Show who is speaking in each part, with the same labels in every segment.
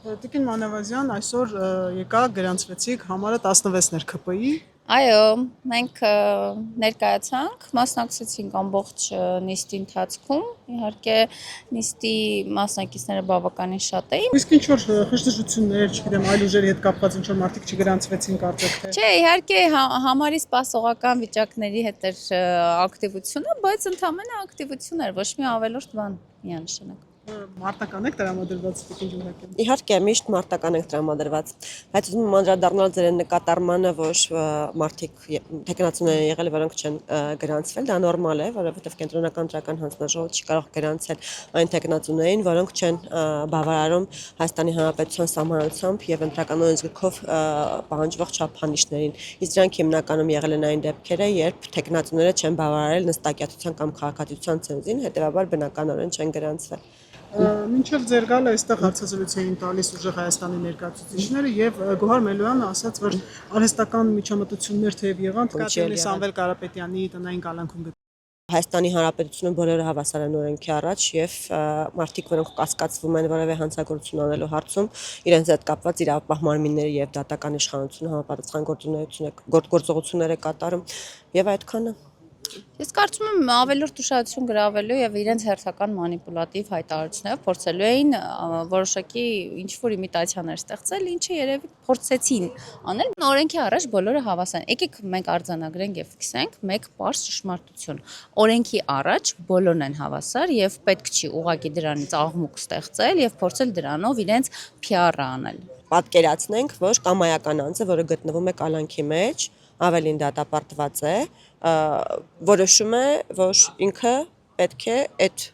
Speaker 1: Տիկին Մանավազյան, այսօր եկա գրանցվեցիք համարը 16-ներ ՔՊ-ի։
Speaker 2: Այո, մենք ներկայացանք, մասնակցեցինք ամբողջ նիստի ընթացքում, իհարկե նիստի մասնակիցները բավականին շատ էին։
Speaker 1: Իսկ ինչ որ խժդժություններ, չգիտեմ, այլ ուժերի հետ կապված ինչ որ մարդիկ չգրանցվեցին կարծեք թե։
Speaker 2: Չէ, իհարկե համարի սպասողական վիճակների հետ էր ակտիվությունը, բայց ընդհանրապես ակտիվություն էր, ոչ մի ավելորդ բան միանշանակ։
Speaker 1: Մարտական եք տրամադրված տիկին Ջուհակյան։
Speaker 3: Իհարկե միշտ մարտական ենք տրամադրված, բայց ուզում եմ անդրադառնալ ձեր նկատառմանը, որ մարդիկ տեխնացիներ են եղել, որոնք չեն գրանցվել, դա նորմալ է, որովհետև կենտրոնական դրական հանձնաժողովը չի կարող գրանցել այն տեխնացիներին, որոնք չեն բավարարում Հայաստանի Հանրապետության սահմանությամբ եւ ընտրական օրենսգրքով պահանջվող չափանիշներին։ Իսկ դրանք հիմնականում եղել են այն դեպքերը, երբ տեխնացիները չեն բավարարել նստակյացության կամ քաղաքացիության ցենզին, հետեւաբար բնականորեն չեն գրանցվել։
Speaker 1: Մինչև ձեր գալը այստեղ հարցազրույց էին տալիս ուժեղ Հայաստանի ներկայացուցիչները եւ Գոհար Մելոյանը ասաց, որ արհեստական միջամտություններ թեև եղան, Կատերինե Սամվել Կարապետյանի տնային կալանքում
Speaker 3: Հայաստանի Հանրապետությունը բոլորը հավասար են օրենքի առաջ եւ մարդիկ, որոնք կասկածվում են որևէ հանցագործություն անելու հարցում, իրենց հետ կապված իրավապահ մարմինների եւ դատական իշխանությունը համապատասխան գործողություններ է կատարում եւ այդքանը։
Speaker 2: Ես կարծում եմ ավելորդ ուշադրություն գրավելու եւ իրենց հերթական մանիպուլատիվ հայտարարություններով փորձելու էին որոշակի ինչ-որ իմիտացիաներ ստեղծել, ինչը երևի փորձեցին անել։ Օրենքի առաջ բոլորը հավասար են։ Եկեք մենք արձանագրենք եւ ֆիքսենք մեկ պարզ ճշմարտություն։ Օրենքի առաջ բոլորն են հավասար եւ պետք չի ուղղակի դրանից աղմուկ ստեղծել եւ փորձել դրանով իրենց PR-ը անել։
Speaker 3: Պատկերացնենք, որ կամայական անձը, որը գտնվում է կալանքի մեջ, ավելին դատապարտված է, որոշում է, որ ինքը պետք է այդ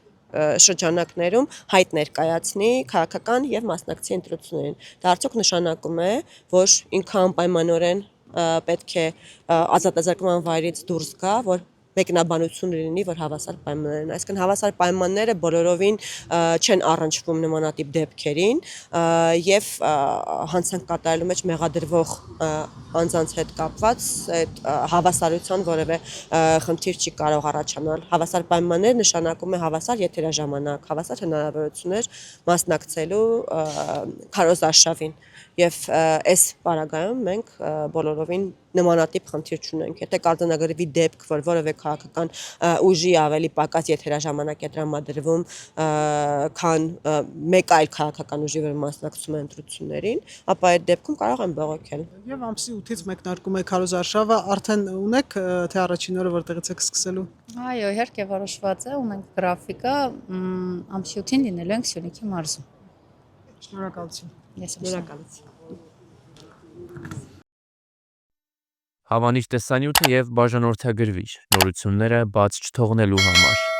Speaker 3: շրջանակներում հայտ ներկայացնի քաղաքական եւ մասնակցի ընտրություններին։ Դա արդյոք նշանակում է, որ ինքը անպայմանորեն պետք է ազատազրկման վայրից դուրս գա, որ մեկնաբանություն լինի, որ հավասար պայմաններ են։ Այսինքն հավասար պայմանները բոլորովին չեն առնչվում նմանատիպ դեպքերին եւ հանցանք կատարելու մեջ մեղադրվող անձանց հետ կապված այդ հավասարության որևէ խնդիր չի կարող առաջանալ։ Հավասար պայմաններ նշանակում է հավասար եթերաժամանակ, հավասար հնարավորություններ մասնակցելու քարոզարշավին եւ այս պարագայում մենք բոլորովին նմանատիպ խնդիր չունենք։ Եթե կարձանագրվի դեպք, որ որևէ քաղաքական ուժի ավելի պակաս եթերաժամանակ է տրամադրվում, քան մեկ այլ քաղաքական ուժի, որ մասնակցում է ընտրություններին, ապա այդ դեպքում կարող են բողոքել։
Speaker 1: Եվ ամսի 8-ից մեկնարկում է քարոզարշավը, արդեն ունեք թե առաջին օրը որտեղից եք սկսելու։
Speaker 2: Այո, իհարկե որոշված է, ունենք գրաֆիկը, ամսի 8-ին լինելու ենք Սյունիքի մարզում։
Speaker 1: Շնորհակալություն։
Speaker 2: Ես
Speaker 3: Շնորհակալություն։
Speaker 4: Հավանիչ տեսանյութը եւ բաժանորդագրվիչ նորությունները բաց չթողնելու համար